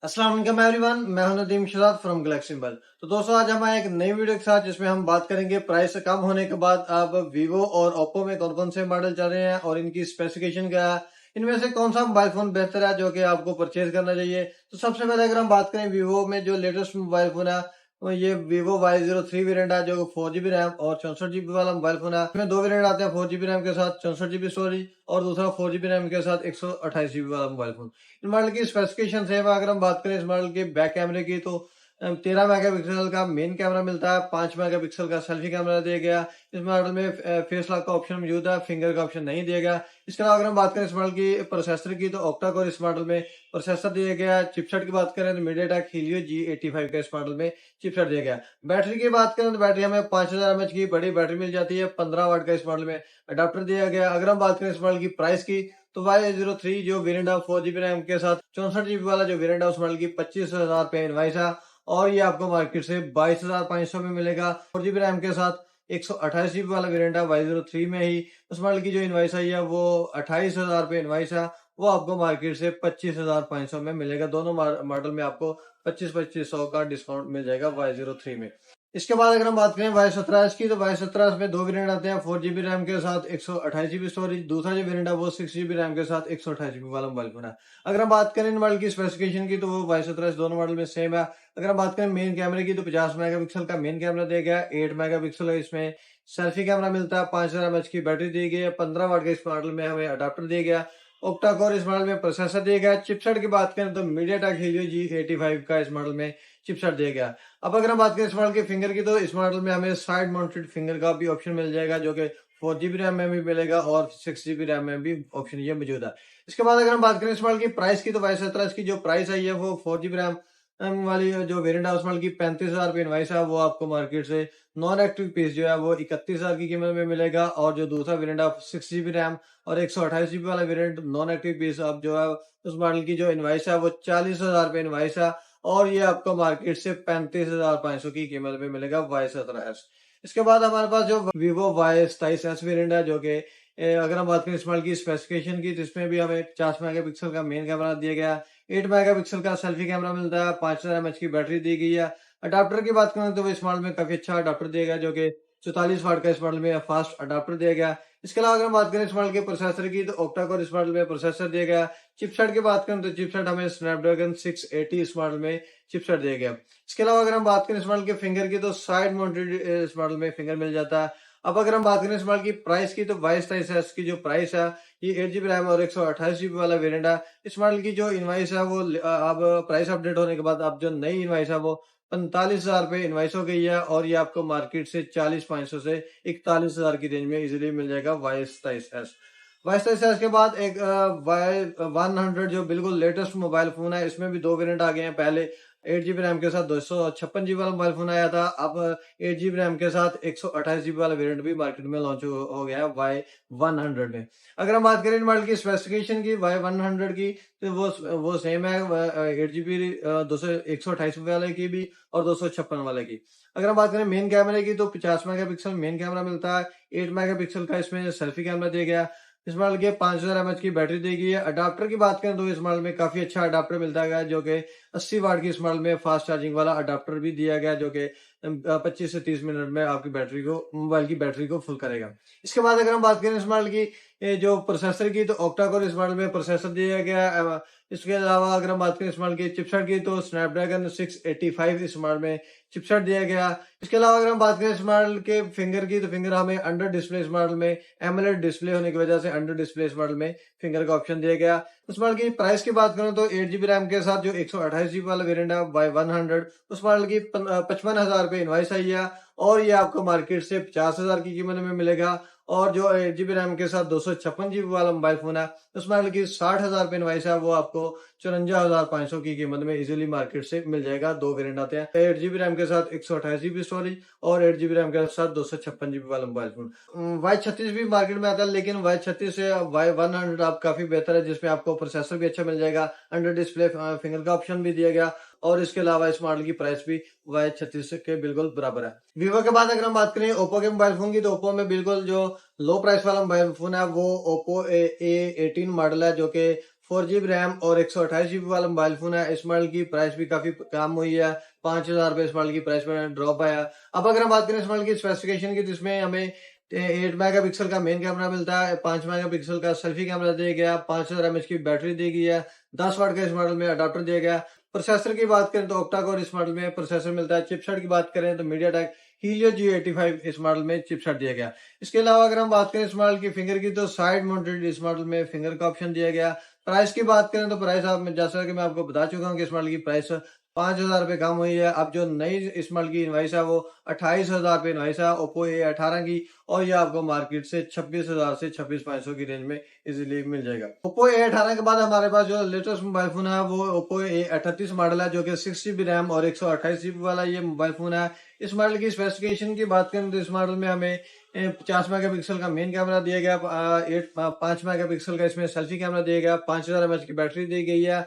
अस्सलाम वालेकुम एवरीवन, मैं हूं नदीम शराद फ्रॉम गैलेक्सी मोबाइल। तो दोस्तों आज हम आए एक नई वीडियो के साथ जिसमें हम बात करेंगे प्राइस कम होने के बाद अब वीवो और ओप्पो में कौन कौन से मॉडल चल रहे हैं और इनकी स्पेसिफिकेशन क्या है, इनमें से कौन सा मोबाइल फोन बेहतर है जो कि आपको परचेज करना चाहिए। तो सबसे पहले अगर हम बात करें वीवो में जो लेटेस्ट मोबाइल फोन है, तो ये वीवो Y03 वेरिएंट है जो 4GB रैम और 64GB वाला मोबाइल फोन है। इसमें दो वेरिएंट आते हैं, 4GB रैम के साथ 64GB स्टोरेज और दूसरा 4GB रैम के साथ 128GB वाला मोबाइल फोन। इन मॉडल की स्पेसिफिकेशन सेम है। अगर हम बात करें इस मॉडल के बैक कैमरे की, तो 13 मेगापिक्सल का मेन कैमरा मिलता है, 5 मेगापिक्सल का सेल्फी कैमरा दिया गया। इस मॉडल में फेस लॉक का ऑप्शन मौजूद है, फिंगर का ऑप्शन नहीं दिया गया। इसके अलावा अगर हम बात करें इस मॉडल की प्रोसेसर की, तो ऑक्टा कोर इस मॉडल में प्रोसेसर दिया गया है। चिपसेट की बात करें तो मीडियाटेक हीलियो G85 का इस मॉडल में चिपसेट दिया गया। बैटरी की बात करें तो बैटरी हमें 5000 mAh की बड़ी बैटरी मिल जाती है, 15 वाट का इस मॉडल में अडाप्टर दिया गया। अगर हम बात करें इस मॉडल की प्राइस की, तो Y03 जो वेरिएंट है 4GB रैम के साथ 64GB वाला जो वेरिएंट है उस मॉडल की 25,000 रुपए इनवाइस है और ये आपको मार्केट से 22,500 में मिलेगा। 4GB रैम के साथ 128GB वाला वेरिएंट है Y03 में ही, उस मॉडल की जो इनवाइस है वो 28,000 रुपए इनवाइस है, वो आपको मार्केट से 25,500 में मिलेगा। दोनों मॉडल में आपको 25-2500 का डिस्काउंट मिल जाएगा Y03 में। इसके बाद अगर हम बात करें Y17 की, तो Y17 में दो वेरिएंट आते हैं, 4GB रैम के साथ 128GB स्टोरेज। दूसरा जो वेरिएंट है वो 6GB रैम के साथ 128GB वाला मोबाइल फोन है। अगर हम बात करें इन मॉडल की स्पेसिफिकेशन की, तो वो Y17 दोनों मॉडल में सेम है। अगर हम बात करें मेन कैमरे की, तो 50 मेगापिक्सल का मेन कैमरा दिया गया है, 8 मेगापिक्सल का इसमें सेल्फी कैमरा मिलता है, 5000 mAh की बैटरी दी गई है, 15 वाट का इस मॉडल में हमें अडाप्टर दिया गया। ऑक्टा कोर इस मॉडल में प्रोसेसर दिया गया। चिपसेट की बात करें तो मीडियाटेक हीलियो G85 का इस मॉडल में चिपसेट दिया गया। अब अगर हम बात करें इस मॉडल के फिंगर की, तो इस मॉडल में हमें साइड माउंटेड फिंगर का भी ऑप्शन मिल जाएगा जो कि 4GB रैम में भी मिलेगा और 6GB रैम में भी ऑप्शन ये मौजूद है। इसके बाद अगर हम बात करें इस मॉडल की प्राइस की, तो Y17 की जो प्राइस है ये वो 4GB रैम वाली जो वेरिएंट है उस मॉडल की 35,000 रुपए इनवाइस है, वो आपको मार्केट से नॉन एक्टिव पीस जो है वो 31,000 की कीमत में मिलेगा। और जो दूसरा वेरिएंट है 6GB रैम और 128GB वाला वेरिएंट नॉन एक्टिव पीस अब जो है उस मॉडल की जो इनवाइस है वो 40,000 रुपए इनवाइस है और ये आपको मार्केट से 35,500 की कीमत में मिलेगा Y17S। इसके बाद हमारे पास जो Vivo Y27S वेरिएंट है, जो कि अगर हम बात करें इस मॉडल की स्पेसिफिकेशन की, तो इसमें भी हमें 50 मेगापिक्सल का मेन कैमरा दिया गया, 8 मेगापिक्सल का सेल्फी कैमरा मिलता है, 5000 mAh की बैटरी दी गई है। अडाप्टर की बात करें तो इस मॉडल में काफी अच्छा अडाप्टर दिया गया, जो कि 44 वाट का इस मॉडल में फास्ट अडाप्टर दिया गया। इसके अलावा अगर हम बात करें इस मॉडल के प्रोसेसर की, तो ऑक्टा कोर इस मॉडल में प्रोसेसर दिया गया। चिपसेट की बात करें तो चिपसेट हमें स्नैपड्रैगन 680 इस मॉडल में चिपसेट दिया गया। इसके अलावा अगर हम बात करें इस मॉडल के फिंगर की, तो साइड माउंटेड इस मॉडल में फिंगर मिल जाता है। अब अगर हम बात करें इस मॉडल की प्राइस की, तो Y27S की जो प्राइस है ये 8GB रैम और 128GB वाला वेरिएंट है। इस मॉडल की जो इनवाइस है वो अब प्राइस अपडेट होने के बाद अब जो नई इनवाइस है वो 45,000 रुपए इनवाइस हो गई है और ये आपको मार्केट से 40,500 से 41,000 की रेंज में इजीली मिल जाएगा Y27S। Y27S के बाद एक Y100 जो बिल्कुल लेटेस्ट मोबाइल फोन है, इसमें भी दो वेरिएंट आ गए हैं। पहले 8GB रैम के साथ 256GB वाला मोबाइल फोन आया था, अब 8GB रैम के साथ 128GB वाला वेरिएंट भी मार्केट में लॉन्च हो गया है Y100 में। अगर हम बात करें इन मॉडल की स्पेसिफिकेशन की Y100 की, तो वो सेम है 8GB 128GB वाले की भी और 256 वाले की। अगर हम बात करें मेन कैमरे की, तो 50 मेगापिक्सल मेन कैमरा मिलता है, 8 मेगापिक्सल का इसमें सेल्फी कैमरा दिया गया। इस मॉडल के 5000 mAh की बैटरी दी गई है। अडाप्टर की बात करें तो इस मॉडल में काफी अच्छा अडाप्टर मिलता है, जो कि 80 वाट की इस मॉडल में फास्ट चार्जिंग वाला अडाप्टर भी दिया गया, जो कि 25 से 30 मिनट में आपकी बैटरी को मोबाइल की बैटरी को फुल करेगा। इसके बाद अगर हम बात करें इस मॉडल की जो प्रोसेसर की, तो ऑक्टा कोर इस मॉडल में प्रोसेसर दिया गया है। इसके अलावा अगर हम बात करें इस मॉडल की चिपसेट की, तो स्नैपड्रैगन 685 इस मॉडल में चिपसेट दिया गया। इसके अलावा अगर हम बात करें इस मॉडल के फिंगर की, तो फिंगर हमें अंडर डिस्प्ले इस मॉडल में एमोलेड डिस्प्ले होने की वजह से अंडर डिस्प्ले इस मॉडल में फिंगर का ऑप्शन दिया गया। उस मॉडल की प्राइस की बात करूं तो 8GB रैम के साथ जो 128GB वाला वेरिएंट है Y100, उस मॉडल की 55,000 रुपए इनवाइस आई है और ये आपको मार्केट से 50,000 की कीमत में मिलेगा। और जो 8GB रैम के साथ 256GB वाला मोबाइल फोन है, उस मॉडल की 60,000 रुपए इनवाइस है, वो आपको 54,500 की कीमत में इजीली मार्केट से मिल जाएगा। दो वेरिएंट आते हैं, 8GB रैम के साथ 128GB स्टोरेज और 8GB रैम के साथ 256GB वाला मोबाइल फोन। Y36 भी मार्केट में आता है, लेकिन Y36 से Y100 आप काफी बेहतर है, जिसमें आपको प्रोसेसर भी अच्छा मिल जाएगा, अंडर डिस्प्ले फिंगर का ऑप्शन भी दिया गया और इसके अलावा इस मॉडल की प्राइस भी Y36 के बिल्कुल बराबर है। वीवो के बाद अगर हम बात करें ओप्पो के मोबाइल फोन की, तो ओप्पो में बिल्कुल जो लो प्राइस वाला मोबाइल फोन है वो ओप्पो A18 मॉडल है, जो कि 4 GB रैम और 128 GB वाला मोबाइल फोन है। इस मॉडल की प्राइस भी काफी कम हुई है, 5,000 रुपए इस मॉडल की प्राइस में ड्रॉप आया। अब अगर हम बात करें इस मॉडल की स्पेसिफिकेशन की, तो इसमें हमें 8 मेगापिक्सल का मेन कैमरा मिलता है, 5 मेगापिक्सल का सेल्फी कैमरा दिया गया, 5000 mAh की बैटरी दी गई है, 10 वाट का इस मॉडल में अडाप्टर दिया गया। प्रोसेसर की बात करें तो ऑक्टा कोर इस मॉडल में प्रोसेसर मिलता है। चिपसेट की बात करें तो मीडियाटेक हीलियो G85 इस मॉडल में चिपसेट दिया गया। इसके अलावा अगर हम बात करें इस मॉडल की फिंगर की, तो साइड माउंटेड इस मॉडल में फिंगर का ऑप्शन दिया गया। प्राइस की बात करें तो प्राइस आप जैसा कि मैं आपको बता चुका हूँ कि इस मॉडल की प्राइस 5,000 रुपए कम हुई है। अब जो नई इस मॉडल की इनवाइस है वो 28,000 रुपए इनवाइस है ओप्पो A18 की, और ये आपको मार्केट से 26,000 से 26,500 की रेंज में इजीली मिल जाएगा। ओप्पो A18 के बाद हमारे पास जो लेटेस्ट मोबाइल फोन है वो ओप्पो A38 मॉडल है, जो कि 6 GB रैम और 128 GB वाला ये मोबाइल फोन है। इस मॉडल की स्पेसिफिकेशन की बात करें तो इस मॉडल में हमें 50 मेगापिक्सल का मेन कैमरा दिया गया, 5 मेगापिक्सल का इसमें सेल्फी कैमरा दिया गया, 5000 mAh की बैटरी दी गई है,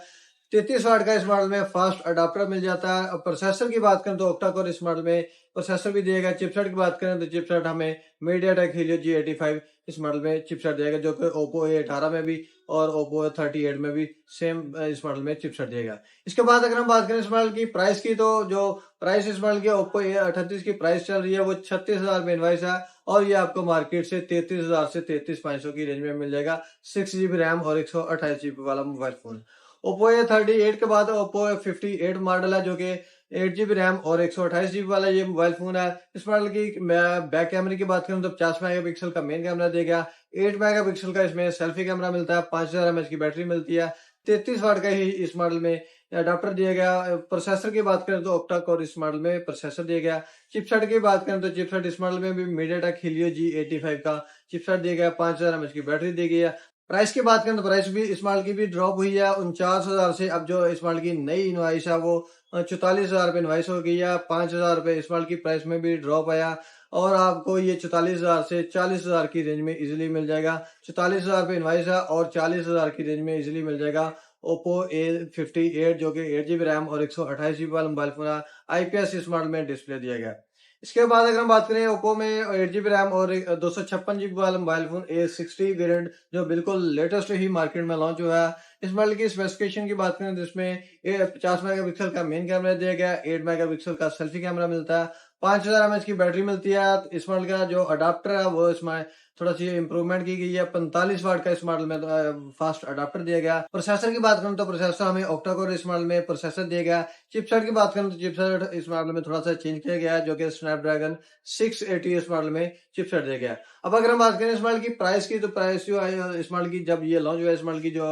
33 वाट का इस मॉडल में फास्ट अडाप्टर मिल जाता है। अब प्रोसेसर की बात करें तो ऑक्टा कोर इस मॉडल में प्रोसेसर भी दिएगा। चिपसेट की बात करें तो चिपसेट हमें मीडियाटेक हीलियो G85 इस मॉडल में चिपसेट देगा, जो कि ओप्पो A18 में भी और ओप्पो A38 में भी सेम इस मॉडल में चिपसेट देगा। इसके बाद अगर हम बात करें इस मॉडल की प्राइस की, तो जो प्राइस इस मॉडल की ओप्पो A38 की प्राइस चल रही है वो 36,000 में इनवाइस है, और ये आपको मार्केट से 33,000 से 33,500 की रेंज में मिल जाएगा। 6 GB रैम और 128 GB वाला मोबाइल फोन। ओप्पो A38 के बाद ओप्पो A58 मॉडल है, जो कि 8 GB रैम और 128 GB वाला ये मोबाइल फोन है। इस मॉडल की बैक कैमरे की बात करूं तो 50 मेगापिक्सल का मेन कैमरा देगा, 8 मेगापिक्सल का इसमें सेल्फी कैमरा मिलता है, 5000 mAh की बैटरी मिलती है, 33 वाट का ही इस मॉडल में अडाप्टर दिया गया। प्रोसेसर की बात करें तो ऑक्टा कोर इस मॉडल में प्रोसेसर दिया गया। चिपसेट की बात करें तो चिपसेट इस मॉडल में भी मीडियाटेक हीलियो G85 का चिपसेट दिया गया, 5000 mAh की बैटरी दी गई है। प्राइस की बात करें तो प्राइस भी इस मॉडल की भी ड्रॉप हुई है 49,000 से। अब जो इस मॉडल की नई इनवाइस है वो 44,000 रुपये इनवाइस हो गई है, 5,000 रुपये इस मॉडल की प्राइस में भी ड्रॉप आया, और आपको ये 44,000 से 40,000 की रेंज में इजीली मिल जाएगा। 44,000 रुपये इनवाइस है और 40,000 की रेंज में इजीली मिल जाएगा ओप्पो A58, जो कि 8 GB रैम और 128 GB वाला मोबाइल फोन है। IPS इस मॉडल में डिस्प्ले दिया गया है। इसके बाद अगर हम बात करें ओप्पो में 8 GB रैम और 256 GB वाला मोबाइल फोन A60 वेरिएंट, जो बिल्कुल लेटेस्ट ही मार्केट में लॉन्च हुआ है। इस मॉडल की स्पेसिफिकेशन की बात करें तो इसमें 50 मेगापिक्सल का मेन कैमरा दिया गया, 8 मेगापिक्सल का सेल्फी कैमरा मिलता है, 5000 mAh की बैटरी मिलती है। इस मॉडल का जो अडाप्टर है वो इसमें थोड़ा सी इंप्रूवमेंट की गई है, 45 वाट का इस मॉडल में फास्ट अडाप्टर दिया गया। प्रोसेसर की बात करें तो प्रोसेसर हमें ऑक्टा कोर इस मॉडल में प्रोसेसर दिया गया। चिपसेट की बात करें तो चिपसेट इस मॉडल में थोड़ा सा चेंज किया गया है, जो कि स्नैपड्रैगन 680 इस मॉडल में चिपसेट दिया गया। अब अगर हम बात करें इस मॉडल की प्राइस की, तो प्राइस जो है इस मॉडल की जब ये लॉन्च हुआ, इस मॉडल की जो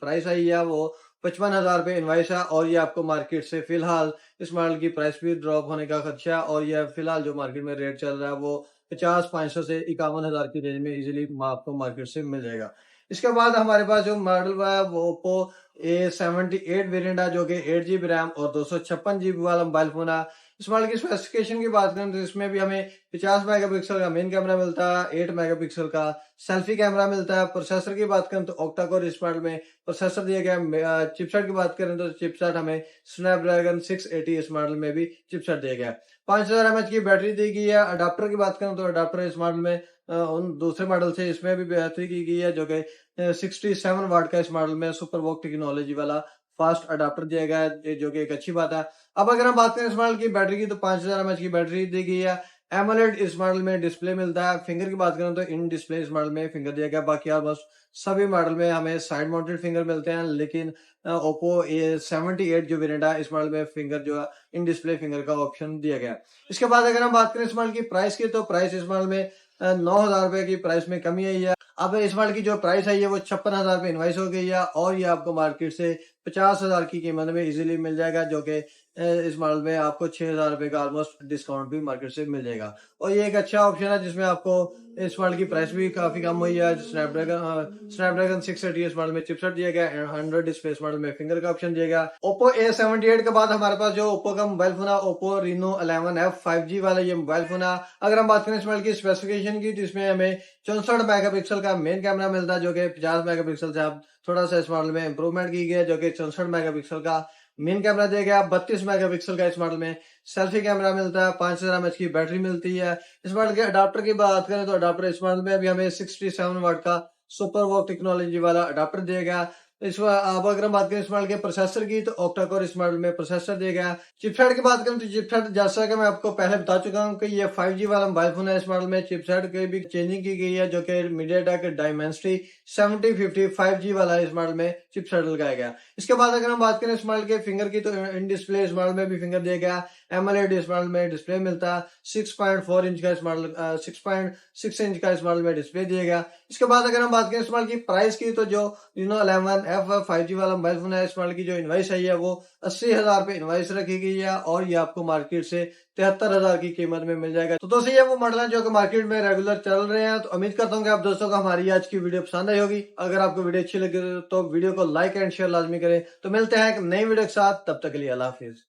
प्राइस आई है वो 55,000 रुपये इनवाइस है, और ये आपको मार्केट से फिलहाल इस मॉडल की प्राइस भी ड्रॉप होने का खदशा है, और ये फिलहाल जो मार्केट में रेट चल रहा है वो 50,500 से 51,000 की रेंज में इजीली आपको मार्केट से मिल जाएगा। इसके बाद हमारे पास जो मॉडल है वो ओप्पो A78 वेरिएंट है, जो कि 8 GB रैम और 256 GB वाला मोबाइल फोन है। इस मॉडल की स्पेसिफिकेशन की बात करें तो इसमें भी हमें 50 मेगापिक्सल का मेन कैमरा मिलता है, 8 मेगापिक्सल का सेल्फी कैमरा मिलता है। प्रोसेसर की बात करें तो ऑक्टा कोर इस मॉडल में प्रोसेसर दिया गया। चिपसेट की बात करें तो चिपसेट हमें स्नैपड्रैगन 680 इस मॉडल में भी चिपसेट दिया गया। 5000 mAh की बैटरी दी गई है। अडाप्टर की बात करें तो अडाप्टर इस मॉडल में उन दूसरे मॉडल से इसमें भी बेहतरी की गई है, जो कि 67 वाट का इस मॉडल में सुपर वॉक टेक्नोलॉजी वाला फास्ट अडाप्टर दिया गया है, जो कि एक अच्छी बात है। अब अगर हम बात करें इस मॉडल की बैटरी की, तो 5000 mAh की बैटरी दी गई है। एमोलेड इस मॉडल में डिस्प्ले मिलता है। फिंगर की बात करें तो इन डिस्प्ले इस मॉडल में फिंगर दिया गया। बाकी ऑलमोस्ट सभी मॉडल में हमें साइड माउंटेड फिंगर मिलते हैं, लेकिन ओप्पो A78 जो वेरिएंट है इस मॉडल में फिंगर जो है इन डिस्प्ले फिंगर का ऑप्शन दिया गया है। इसके बाद अगर हम बात करें इस मॉडल की प्राइस की, तो प्राइस इस मॉडल में 9,000 रुपए की प्राइस में कमी आई है। अब इस मॉडल की जो प्राइस आई है वो 56,000 रुपए इनवाइस हो गई है, और ये आपको मार्केट से 50,000 की कीमत में इजीली मिल जाएगा, जो कि इस मॉडल में आपको 6,000 रुपए का ऑलमोस्ट डिस्काउंट भी मार्केट से मिल जाएगा। और ये एक अच्छा ऑप्शन है जिसमें आपको इस मॉडल की प्राइस भी काफी कम हुई है। स्नैपड्रैगन 680 इस मॉडल में चिपसेट दिया गया, 100 डिस्प्ले इस मॉडल में फिंगर का ऑप्शन दिया गया। ओप्पो A78 के बाद हमारे पास जो ओप्पो का मोबाइल फोन है ओप्पो Reno 11F 5G वाला ये मोबाइल फोन है। अगर हम बात करें इस मॉडल की स्पेसिफिकेशन की, तो इसमें हमें 64 मेगापिक्सल का मेन कैमरा मिलता है, जो कि 50 मेगापिक्सल से आप थोड़ा सा इस मॉडल में इंप्रूवमेंट की गई है, जो कि 64 मेगापिक्सल का मेन कैमरा दिया गया। 32 मेगापिक्सल का इस मॉडल में सेल्फी कैमरा मिलता है, 5000 mAh की बैटरी मिलती है। इस मॉडल के अडाप्टर की बात करें तो अडाप्टर इस मॉडल में अभी हमें 67 वाट का सुपर वॉक टेक्नोलॉजी वाला अडाप्टर दिया गया। अब अगर हम बात करें इस मॉडल के प्रोसेसर की, तो ऑक्टा कोर इस मॉडल में प्रोसेसर दिया गया। चिपसेट की बात करें तो चिपसेट जैसा कि मैं आपको पहले बता चुका हूं कि ये 5G वाला मोबाइल फोन है। इस मॉडल में चिपसेट की भी चेंजिंग की गई है, जो कि मीडियाटेक डायमेंसिटी 7050 5G वाला इस मॉडल में चिपसेट लगाया गया। इसके बाद अगर हम बात करें इस मॉडल के फिंगर की, तो इन डिस्प्ले इस मॉडल में भी फिंगर दिया गया। एमोलेड इस मॉडल में डिस्प्ले मिलता है। 6.4 इंच का इस मॉडल 6.6 इंच का इस मॉडल में डिस्प्ले दिया गया। इसके बाद अगर हम बात करें इस मॉडल की प्राइस की, तो जो Reno 11F 5G वाला मोबाइल फोन है, इस मॉडल की जो इनवाइस है वो 80,000 रुपए इनवाइस रखी गई है, और ये आपको मार्केट से 73,000 की कीमत में मिल जाएगा। तो दोस्तों ये वो मॉडल है जो कि मार्केट में रेगुलर चल रहे हैं। तो उम्मीद करता हूँ कि आप दोस्तों को हमारी आज की वीडियो पसंद आई होगी। अगर आपको वीडियो अच्छी लगी तो वीडियो को लाइक एंड शेयर लाजमी करें। तो मिलते हैं एक नई वीडियो के साथ, तब तक के लिए अल्लाह हाफिज।